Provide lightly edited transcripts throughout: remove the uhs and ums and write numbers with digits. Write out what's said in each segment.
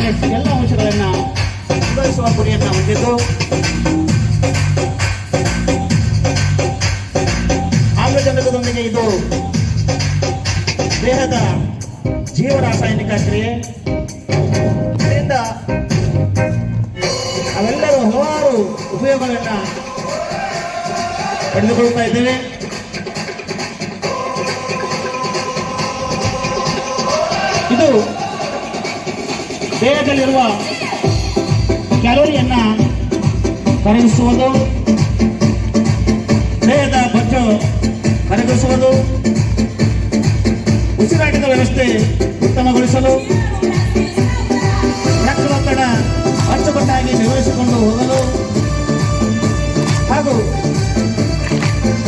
ಎಲ್ಲ ಅಂಶಗಳನ್ನು ಸುಧಾರಿಸುವ ಗುರಿಯನ್ನು ಹೊಂದಿದ್ದು ಆಮ್ಲಜನಕದೊಂದಿಗೆ ಇದು ದೇಹದ ಜೀವರಾಸಾಯನಿಕ ಕ್ರಿಯೆ. ಇದರಿಂದ ಅವೆಲ್ಲರೂ ಹಲವಾರು ಉಪಯೋಗಗಳನ್ನು ಪಡೆದುಕೊಳ್ತಾ ಇದ್ದೇವೆ. ಇದು ದೇಹದಲ್ಲಿರುವ ಕ್ಯಾಲೋರಿಯನ್ನು ಕರಗಿಸುವುದು, ದೇಹದ ಬೊಜ್ಜು ಕರಗಿಸುವುದು, ಉಸಿರಾಟದ ವ್ಯವಸ್ಥೆ ಉತ್ತಮಗೊಳಿಸಲು, ರಕ್ತದೊತ್ತಡ ಅಚ್ಚುಕಟ್ಟಾಗಿ ನಿರ್ವಹಿಸಿಕೊಂಡು ಹೋಗಲು ಹಾಗೂ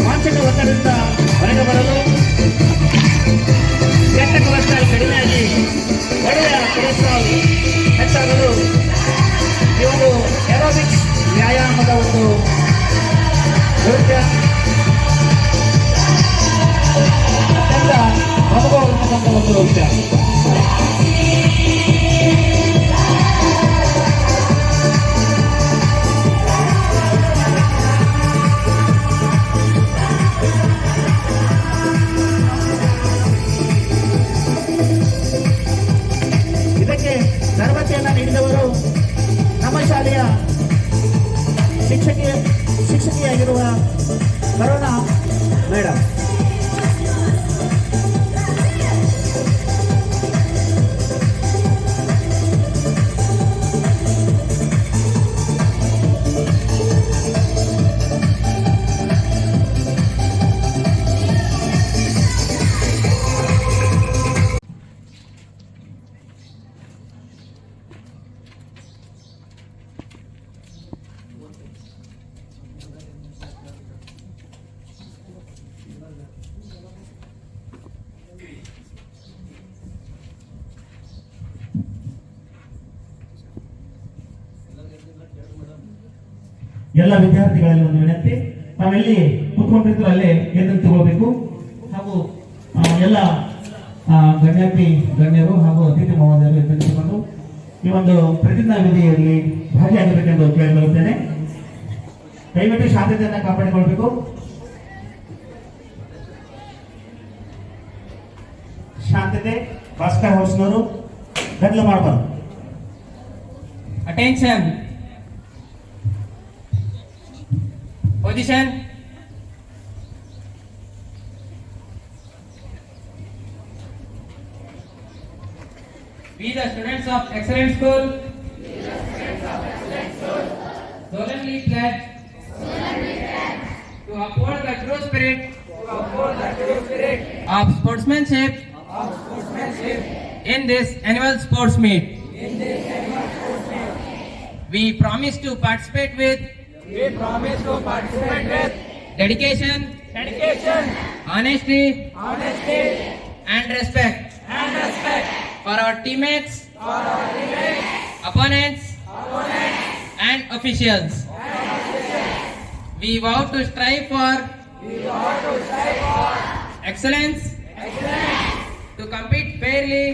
ಮಾನಸಿಕ ಒತ್ತಡದಿಂದ ಹೊರಗೆ ಬರಲು, ಕೆಟ್ಟ ಕೊಲೆಸ್ಟ್ರಾಲ್ ಕಡಿಮೆಯಾಗಿ ಒಳ್ಳೆಯ ಕೊಲೆಸ್ಟ್ರಾಲ್ ಹೆಚ್ಚಾಗಲು ಈ ಒಂದು ಏರೋಬಿಕ್ಸ್ ವ್ಯಾಯಾಮದ ಒಂದು ನೃತ್ಯ ಅತ್ಯಂತ ಪ್ರಮುಖವಾಗಿರ್ತಕ್ಕಂಥ ಒಂದು ನೃತ್ಯ. ಇದಕ್ಕೆ ತರಬೇತಿಯನ್ನು ನೀಡಿದವರು ನಮ್ಮ ಶಾಲೆಯ ಶಿಕ್ಷಕಿಯಾಗಿರುವ ಕರುಣಾ ಮೇಡಮ್. ಎಲ್ಲ ವಿದ್ಯಾರ್ಥಿಗಳಲ್ಲಿ ಒಂದು ವಿನಂತಿ, ನಾವೆಲ್ಲಿ ಕುತ್ಕೊಂಡಿರ್ತೀರ ಅಲ್ಲೇ ಎದ್ದು ತಗೊಳ್ಬೇಕು ಹಾಗೂ ಎಲ್ಲ ಗಣ್ಯಾತಿ ಗಣ್ಯರು ಹಾಗೂ ಅತಿಥಿ ಮಹೋದಯರು ಎದುರಿಸಿಕೊಂಡು ಈ ಒಂದು ಪ್ರತಿಜ್ಞಾ ವಿಧಿಯಲ್ಲಿ ಭಾಗಿಯಾಗಬೇಕೆಂದು ಕೇಳಿಕೊಳ್ಳುತ್ತೇನೆ. ದಯವಿಟ್ಟು ಶಾಂತತೆಯನ್ನು ಕಾಪಾಡಿಕೊಳ್ಬೇಕು. ಶಾಂತತೆ. ಭಾಸ್ಕರ್ ಹೌಸ್ನವರು ಗದ್ದಲ ಮಾಡಬಾರ್ದು. Attention. Position. We the students of Excellent School solemnly pledge to uphold the true spirit of sportsmanship in this annual sports meet. We promise to participate with dedication, honesty, and respect for our teammates, opponents, and officials. We vow to strive for excellence, to compete fairly,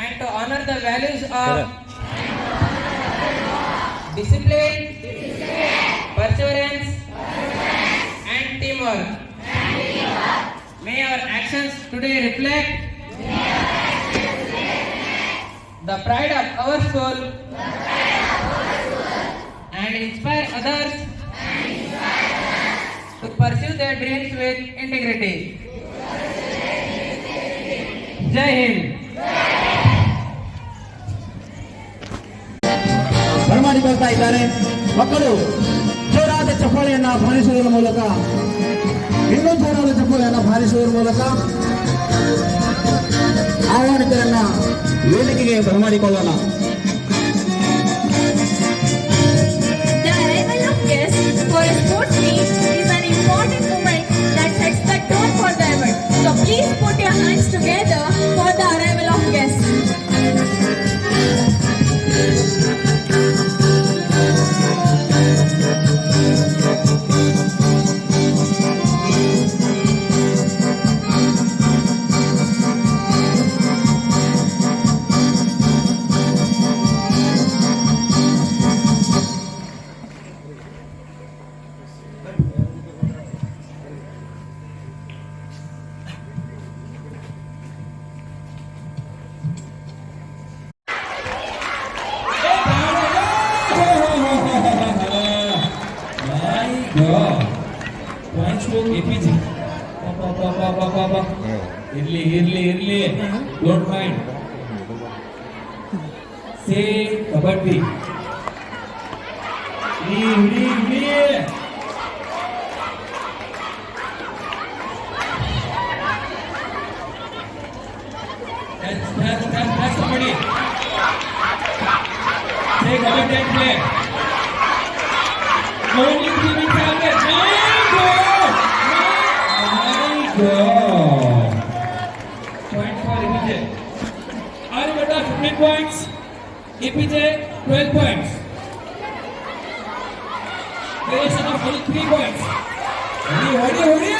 and to honor the values of discipline, perseverance, and teamwork. May our actions today reflect the pride of our school and inspire others to pursue their dreams with integrity. Jai Hind. ಬರಮಾಡಿಕೊಳ್ತಾ ಇದ್ದಾರೆ. ಮಕ್ಕಳು ಜೋರಾದ ಚಪ್ಪಾಳೆಯನ್ನು ಬಾರಿಸುವುದರ ಮೂಲಕ, ಇನ್ನೂ ಜೋರಾದ ಚಪ್ಪಾಳೆಯನ್ನು ಬಾರಿಸುವುದರ ಮೂಲಕ ಆಹ್ವಾನಿತರನ್ನ ವೇದಿಕೆಗೆ ಬರಮಾಡಿಕೊಳ್ಳೋಣ. The arrival of guests for a sports meet is an important moment that sets the tone for the event. So please put your hands together for the arrival of guests. APJ. Irli. Don't mind. Say kabaddi. Lee. That's somebody. Say kabaddi and play. Only 3 minutes are there. My God. Point for APJ. Aryabhatta 15 points. APJ 12 points. Variation of only 3 points. Hurry!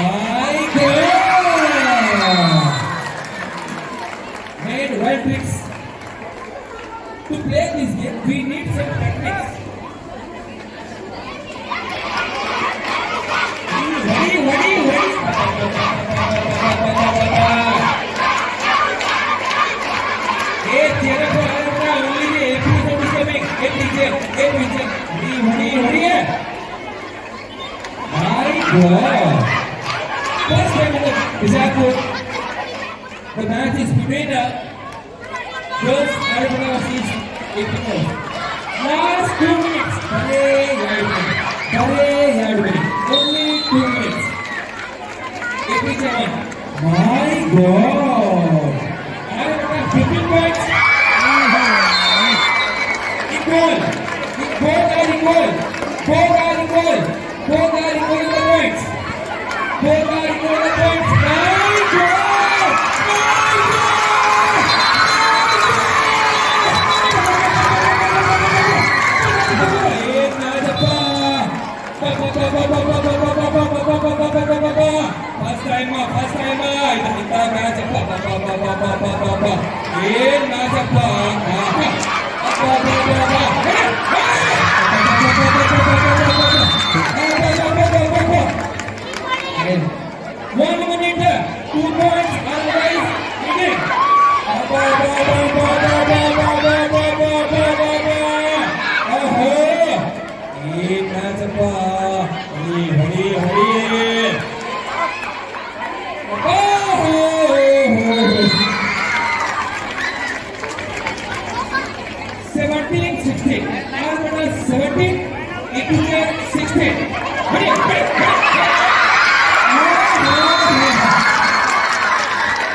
My God. Made right tricks. To play this game, we need some techniques. Ready. Hey, तेरे को आया only the AP is coming. APJ. Hurry. My God. First time in the Bijapur, the match is between the girls Aryabhatta versus AP girls. Last 2 minutes. Hurry, only 2 minutes. APJ won. My God. Aryabhatta 15 points. Equal. Both are equal in the points. My God. First time. Kita match One minute, 2 points, otherwise winning.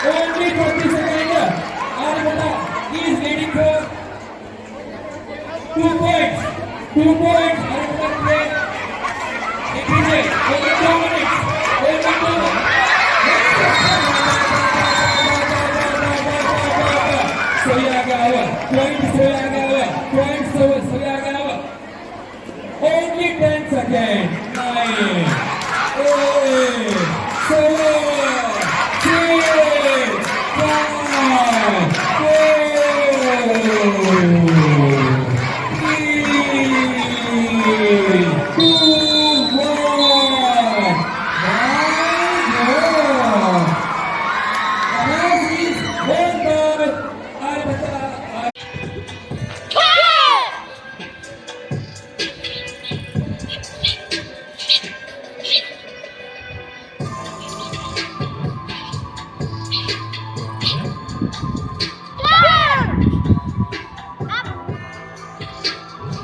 Only 20 seconds. Aryabhatta is leading for 2 points. Aryabhatta play. APJ, only 2 minutes. Soyagawa. Only 10 seconds. 9, 8, 7, 6, 5, 4, 3, 2, 1.